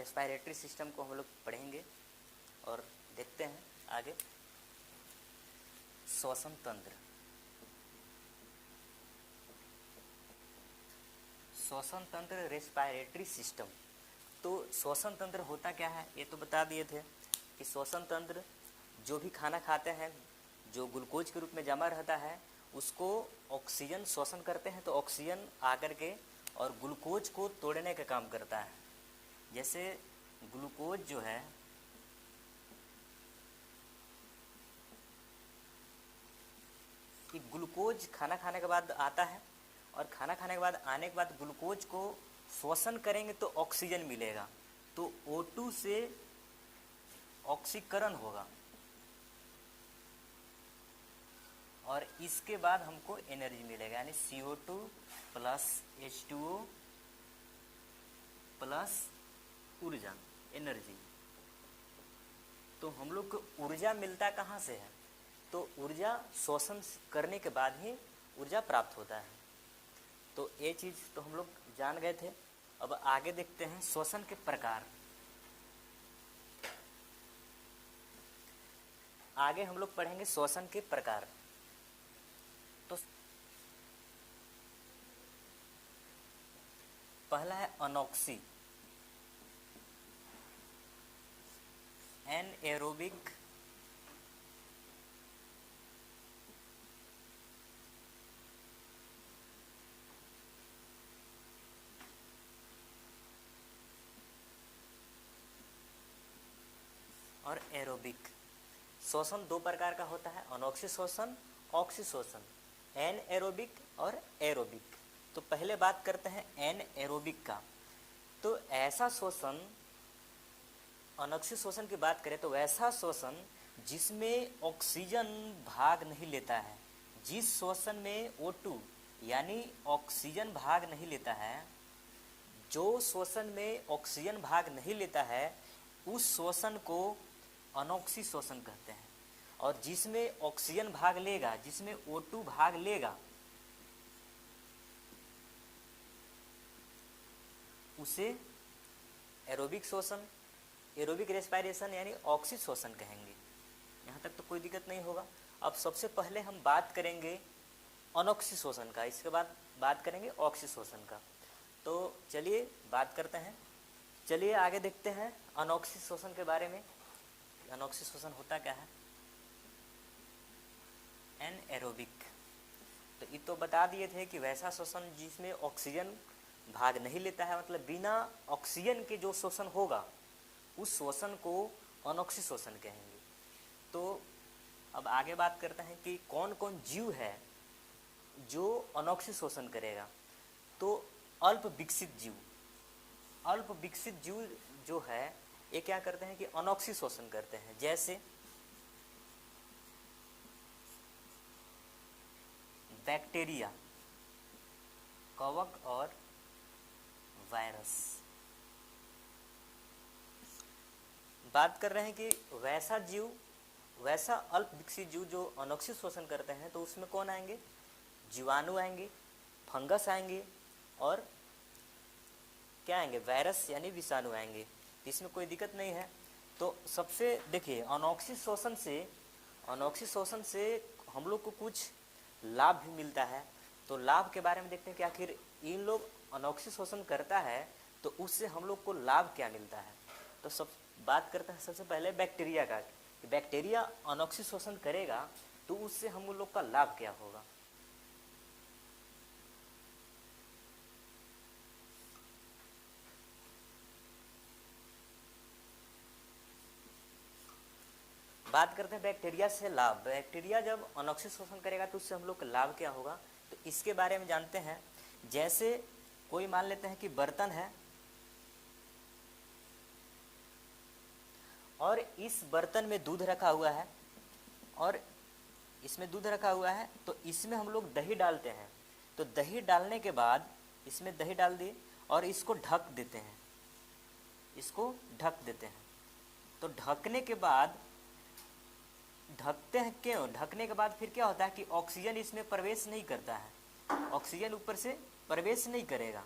Respiratory system को हम लोग पढ़ेंगे और देखते हैं आगे। श्वसन तंत्र, श्वसन तंत्र रेस्पिरेटरी सिस्टम। तो श्वसन तंत्र होता क्या है ये तो बता दिए थे कि श्वसन तंत्र जो भी खाना खाते हैं जो ग्लूकोज के रूप में जमा रहता है उसको ऑक्सीजन श्वसन करते हैं, तो ऑक्सीजन आकर के और ग्लूकोज को तोड़ने का काम करता है। जैसे ग्लूकोज जो है कि ग्लूकोज खाना खाने के बाद आता है और खाना खाने के बाद आने के बाद ग्लूकोज को श्वसन करेंगे तो ऑक्सीजन मिलेगा, तो O2 से ऑक्सीकरण होगा और इसके बाद हमको एनर्जी मिलेगा, यानी CO2 प्लस H2O प्लस ऊर्जा, एनर्जी। तो हम लोग को ऊर्जा मिलता कहाँ से है? तो ऊर्जा श्वसन करने के बाद ही ऊर्जा प्राप्त होता है। तो ये चीज़ तो हम लोग जान गए थे। अब आगे देखते हैं श्वसन के प्रकार। आगे हम लोग पढ़ेंगे श्वसन के प्रकार। तो पहला है अनॉक्सी, एनएरोबिक और एरोबिक। श्वसन दो प्रकार का होता है, अनॉक्सी श्वसन, ऑक्सी श्वसन, एनएरोबिक और एरोबिक। तो पहले बात करते हैं एनएरोबिक का। तो ऐसा श्वसन, अनॉक्सी श्वसन की बात करें तो वैसा श्वसन जिसमें ऑक्सीजन भाग नहीं लेता है। जिस श्वसन में O2 यानी ऑक्सीजन भाग नहीं लेता है, जो श्वसन में ऑक्सीजन भाग नहीं लेता है उस श्वसन को अनॉक्सी श्वसन कहते हैं। और जिसमें ऑक्सीजन भाग लेगा, जिसमें O2 भाग लेगा, उसे एरोबिक श्वसन, एरोबिक रेस्पिरेशन यानी ऑक्सी श्वसन कहेंगे। यहाँ तक तो कोई दिक्कत नहीं होगा। अब सबसे पहले हम बात करेंगे अनॉक्सी श्वसन का, इसके बाद बात करेंगे ऑक्सी श्वसन का। तो चलिए बात करते हैं। चलिए आगे देखते हैं अनॉक्सी श्वसन के बारे में। अनॉक्सी श्वसन होता क्या है? एनएरोबिक। तो ये तो बता दिए थे कि वैसा श्वसन जिसमें ऑक्सीजन भाग नहीं लेता है, मतलब बिना ऑक्सीजन के जो श्वसन होगा उस श्वसन को अनॉक्सी श्वसन कहेंगे। तो अब आगे बात करते हैं कि कौन कौन जीव है जो अनॉक्सी श्वसन करेगा। तो अल्प विकसित जीव, अल्प विकसित जीव जो है ये क्या करते हैं कि अनॉक्सी श्वसन करते हैं। जैसे बैक्टीरिया, कवक और वायरस। बात कर रहे हैं कि वैसा जीव, वैसा अल्प विकसित जीव जो अनॉक्सी श्वसन करते हैं, तो उसमें कौन आएंगे? जीवाणु आएंगे, फंगस आएंगे और क्या आएंगे? वायरस यानी विषाणु आएंगे। इसमें कोई दिक्कत नहीं है। तो सबसे देखिए अनॉक्सी श्वसन से हम लोग को कुछ लाभ भी मिलता है। तो लाभ के बारे में देखते हैं कि आखिर इन लोग अनॉक्सी श्वसन करता है तो उससे हम लोग को लाभ क्या मिलता है। तो सब बात करते हैं सबसे पहले बैक्टीरिया का, कि बैक्टीरिया अनॉक्सी श्वसन करेगा तो उससे हम लोग का लाभ क्या होगा। बात करते हैं बैक्टीरिया से लाभ। बैक्टीरिया जब अनॉक्सी श्वसन करेगा तो उससे हम लोग का लाभ क्या होगा, तो इसके बारे में जानते हैं। जैसे कोई मान लेते हैं कि बर्तन है और इस बर्तन में दूध रखा हुआ है और इसमें दूध रखा हुआ है, तो इसमें हम लोग दही डालते हैं। तो दही डालने के बाद इसमें दही डाल दिए और इसको ढक देते हैं, इसको ढक देते हैं। तो ढकने के बाद, ढकते हैं क्यों? ढकने के बाद फिर क्या होता है कि ऑक्सीजन इसमें प्रवेश नहीं करता है, ऑक्सीजन ऊपर से प्रवेश नहीं करेगा।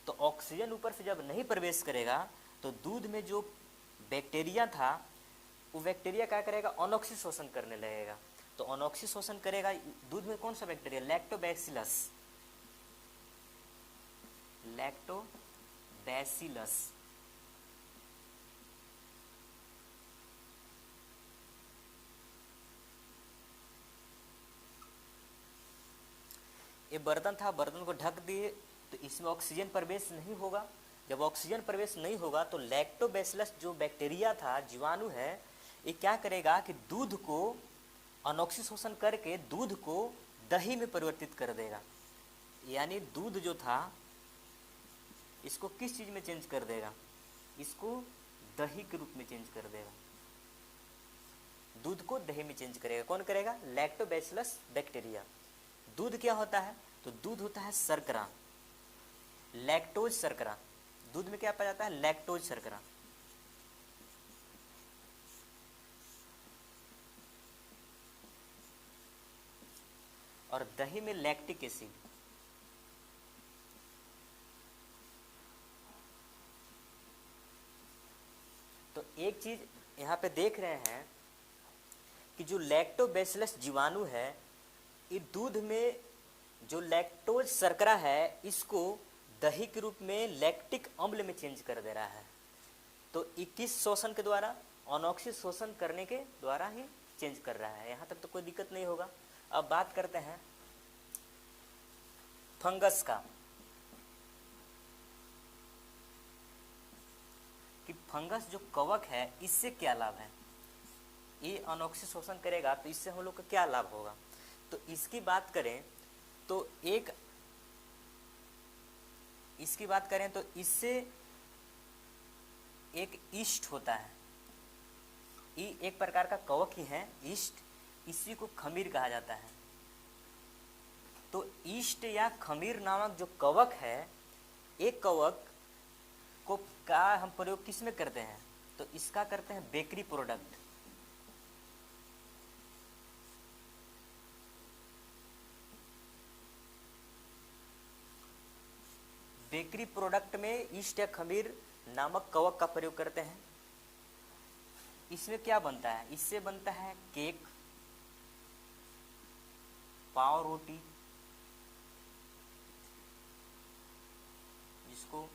तो ऑक्सीजन ऊपर से जब नहीं प्रवेश करेगा तो दूध में जो बैक्टीरिया था वो बैक्टीरिया क्या करेगा, अनोक्सी शोषण करने लगेगा। तो अनोक्सी शोषण करेगा दूध में कौन सा बैक्टीरिया, लैक्टोबैसिलस। लैक्टोबैसिलस ये बर्तन था, बर्तन को ढक दिए तो इसमें ऑक्सीजन प्रवेश नहीं होगा। जब ऑक्सीजन प्रवेश नहीं होगा तो लैक्टोबैसिलस जो बैक्टीरिया था, जीवाणु है, ये क्या करेगा कि दूध को अनोक्सी शोषण करके दूध को दही में परिवर्तित कर देगा। यानी दूध जो था इसको किस चीज में चेंज कर देगा, इसको दही के रूप में चेंज कर देगा। दूध को दही में चेंज करेगा। कौन करेगा, लैक्टोबैसिलस बैक्टीरिया। दूध क्या होता है, तो दूध होता है शर्करा, लैक्टोज शर्करा। दूध में क्या पाया जाता है, लैक्टोज शर्करा। और दही में लैक्टिक एसिड। तो एक चीज यहाँ पे देख रहे हैं कि जो लैक्टोबैसिलस जीवाणु है, ये दूध में जो लैक्टोज शर्करा है इसको दही के रूप में लैक्टिक अम्ल में चेंज कर दे रहा है। तो 21 शोषण के द्वारा, अनोक्सी शोषण करने के द्वारा ही चेंज कर रहा है। यहाँ तक तो कोई दिक्कत नहीं होगा। अब बात करते हैं फंगस का, कि फंगस जो कवक है इससे क्या लाभ है। ये अनोक्सी शोषण करेगा तो इससे हम लोग का क्या लाभ होगा। तो इसकी बात करें तो इससे एक ईस्ट होता है। ये एक प्रकार का कवक ही है ईस्ट, इसी को खमीर कहा जाता है। तो ईस्ट या खमीर नामक जो कवक है, एक कवक को का हम प्रयोग किस में करते हैं, तो इसका करते हैं बेकरी प्रोडक्ट। बेकरी प्रोडक्ट में ईस्ट या खमीर नामक कवक का प्रयोग करते हैं। इसमें क्या बनता है, इससे बनता है केक, पाव रोटी, जिसको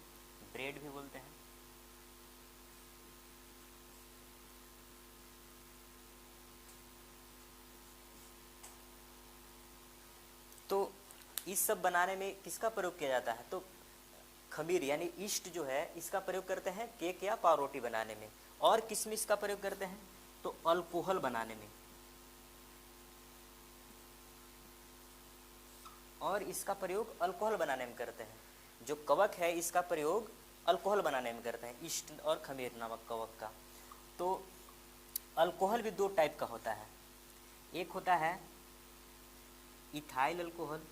ब्रेड भी बोलते हैं। तो इस सब बनाने में किसका प्रयोग किया जाता है, तो खमीर यानी ईस्ट जो है इसका प्रयोग करते हैं केक या पाव रोटी बनाने में। और किसमें इसका प्रयोग करते हैं, तो अल्कोहल बनाने में। और इसका प्रयोग अल्कोहल बनाने में करते हैं। जो कवक है इसका प्रयोग अल्कोहल बनाने में करते हैं, ईस्ट और खमीर नामक कवक का। तो अल्कोहल भी दो टाइप का होता है। एक होता है इथाइल अल्कोहल,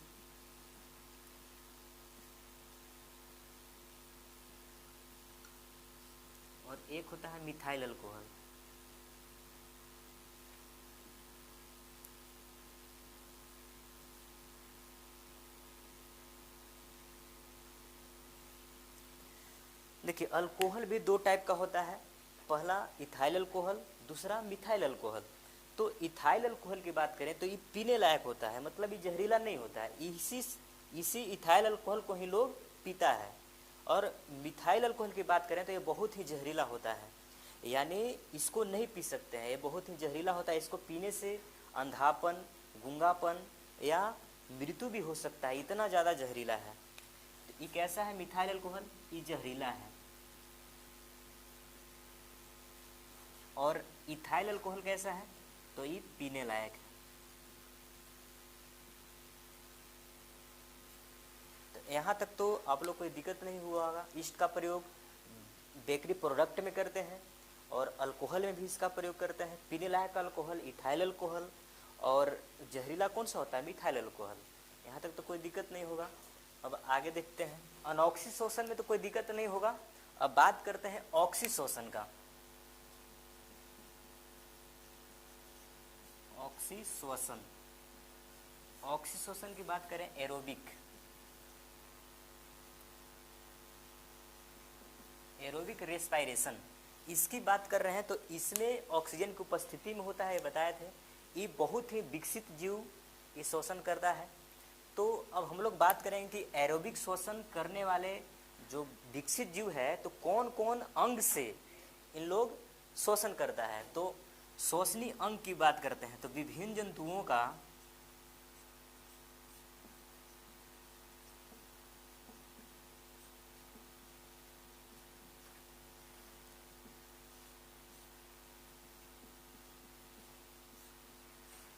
और एक होता है मिथाइल अल्कोहल। देखिए अल्कोहल भी दो टाइप का होता है, पहला इथाइल अल्कोहल, दूसरा मिथाइल अल्कोहल। तो इथाइल अल्कोहल की बात करें तो ये पीने लायक होता है, मतलब ये जहरीला नहीं होता है। इसी इथाइल अल्कोहल को ही लोग पीता है। और मिथाइल अल्कोहल की बात करें तो ये बहुत ही जहरीला होता है, यानी इसको नहीं पी सकते हैं, ये बहुत ही जहरीला होता है। इसको पीने से अंधापन, गूंगापन या मृत्यु भी हो सकता है, इतना ज़्यादा जहरीला है। तो ये कैसा है मिथाइल अल्कोहल, ये जहरीला है। और इथाइल अल्कोहल कैसा है, तो ये पीने लायक है। तो यहाँ तक तो आप लोग कोई दिक्कत नहीं हुआ होगा। ईस्ट का प्रयोग बेकरी प्रोडक्ट में करते हैं और अल्कोहल में भी इसका प्रयोग करते हैं। पीने लायक अल्कोहल इथाइल अल्कोहल, और जहरीला कौन सा होता है, मिथाइल अल्कोहल। यहाँ तक तो कोई दिक्कत नहीं होगा। अब आगे देखते हैं, अनॉक्सी शोषण में तो कोई दिक्कत नहीं होगा। अब बात करते हैं ऑक्सी शोषण का। ऑक्सी श्वसन, ऑक्सी श्वसन की बात करें एरोबिक, एरोबिक रेस्पायरेशन, इसकी बात कर रहे हैं तो इसमें ऑक्सीजन की उपस्थिति में होता है, बताए थे। ये बहुत ही विकसित जीव ये श्वसन करता है। तो अब हम लोग बात करेंगे कि एरोबिक श्वसन करने वाले जो विकसित जीव है तो कौन कौन अंग से इन लोग श्वसन करता है। तो श्वसनीय अंग की बात करते हैं तो विभिन्न जंतुओं का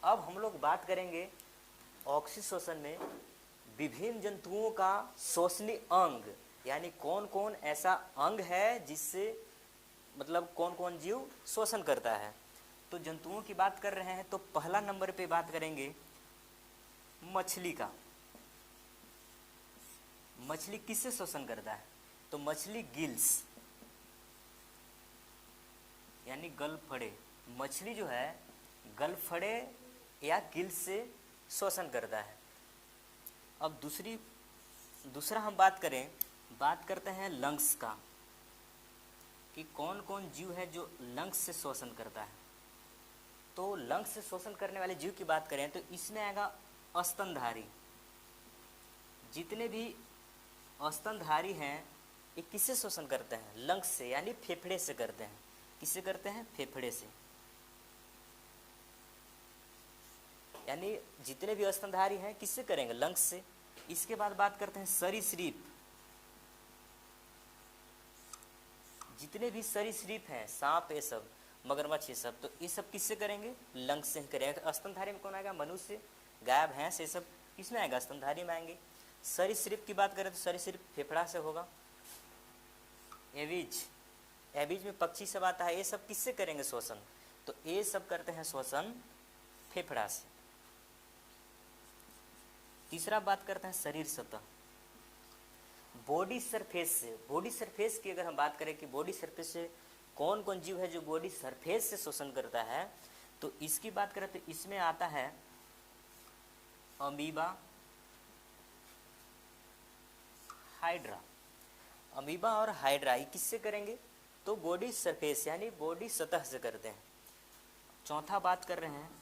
अब हम लोग बात करेंगे ऑक्सीश्वसन में विभिन्न जंतुओं का श्वसनीय अंग, यानी कौन कौन ऐसा अंग है जिससे मतलब कौन कौन जीव श्वसन करता है। तो जंतुओं की बात कर रहे हैं तो पहला नंबर पे बात करेंगे मछली का। मछली किससे श्वसन करता है तो मछली गिल्स यानी गलफड़े, मछली जो है गलफड़े या गिल्स से श्वसन करता है। अब दूसरा हम बात करते हैं लंग्स का कि कौन कौन जीव है जो लंग्स से श्वसन करता है। तो लंग्स से श्वसन करने वाले जीव की बात करें तो इसमें आएगा स्तनधारी। जितने भी स्तनधारी हैं ये किससे श्वसन करते हैं, लंग्स से यानी फेफड़े से करते हैं। किससे करते हैं, फेफड़े से। यानी जितने भी स्तनधारी हैं किससे करेंगे, लंग्स से। इसके बाद बात करते हैं सरीसृप। जितने भी सरीसृप हैं, सांप ये सब, मगरमच्छ ये सब, तो ये सब किससे करेंगे, लंग्स से ही करेंगे। स्तनधारी में कौन आएगा, मनुष्य, गाय, भैंस, ये सब किसमें आएगा, स्तनधारी में आएंगे। सरीसृप की बात करें तो सरीसृप फेफड़ा से होगा। एविज में पक्षी सब आता है, ये सब किससे करेंगे श्वसन, तो ये सब करते हैं श्वसन फेफड़ा से। तीसरा बात करते हैं शरीर सतह, बॉडी सरफेस से। बॉडी सरफेस की अगर हम बात करें कि बॉडी सरफेस से कौन कौन जीव है जो बॉडी सरफेस से श्वसन करता है, तो इसकी बात करें तो इसमें आता है अमीबा, हाइड्रा। अमीबा और हाइड्रा ये किससे करेंगे, तो बॉडी सरफेस यानी बॉडी सतह से करते हैं। चौथा बात कर रहे हैं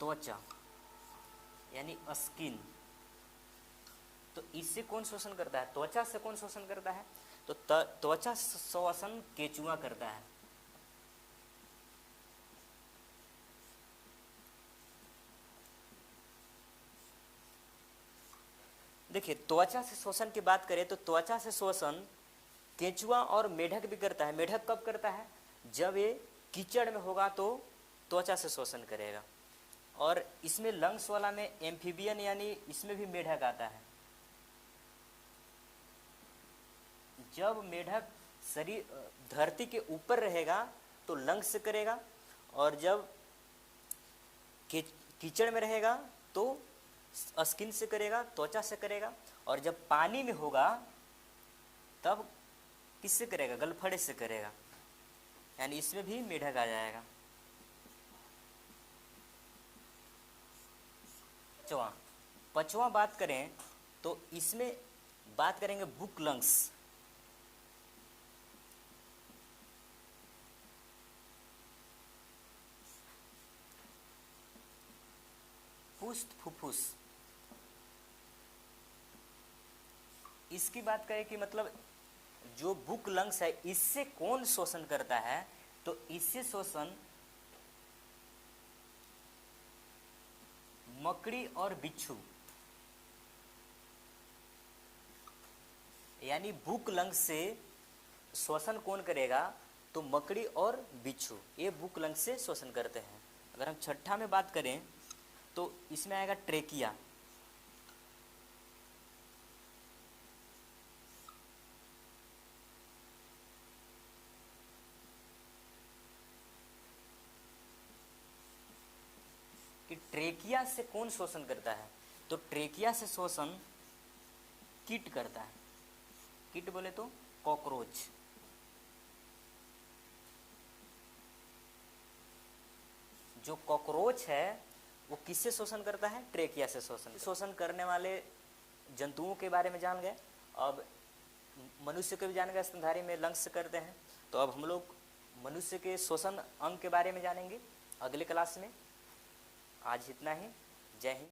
त्वचा यानी स्किन। तो इससे कौन श्वसन करता है, त्वचा से कौन श्वसन करता है, तो त्वचा श्वसन केंचुआ करता है। देखिए त्वचा से श्वसन की बात करें तो त्वचा से श्वसन केंचुआ और मेढक भी करता है। मेढक कब करता है, जब ये कीचड़ में होगा तो त्वचा से श्वसन करेगा। और इसमें लंग्स वाला में एम्फीबियन यानी इसमें भी मेढक आता है। जब मेढक शरीर धरती के ऊपर रहेगा तो लंग्स से करेगा, और जब कीचड़ में रहेगा तो स्किन से करेगा, त्वचा से करेगा। और जब पानी में होगा तब किससे करेगा, गलफड़े से करेगा, यानी इसमें भी मेढक आ जाएगा। पचवा बात करें तो इसमें बात करेंगे बुक लंग्स। पुष्ट फुफ्फुस, इसकी बात करें कि मतलब जो बुक लंग्स है इससे कौन श्वसन करता है, तो इससे श्वसन मकड़ी और बिच्छू, यानी बुक लंग्स से श्वसन कौन करेगा, तो मकड़ी और बिच्छू, ये बुक लंग्स से श्वसन करते हैं। अगर हम छठा में बात करें तो इसमें आएगा ट्रेकिया। कि ट्रेकिया से कौन श्वसन करता है, तो ट्रेकिया से श्वसन कीट करता है। कीट बोले तो कॉकरोच। जो कॉकरोच है वो किससे शोषण करता है, ट्रेकिया से शोषण करने वाले जंतुओं के बारे में जान गए। अब मनुष्य को भी जानेंगे स्तनधारी में लंग्स करते हैं। तो अब हम लोग मनुष्य के श्वसन अंग के बारे में जानेंगे अगले क्लास में। आज इतना ही। जय हिंद।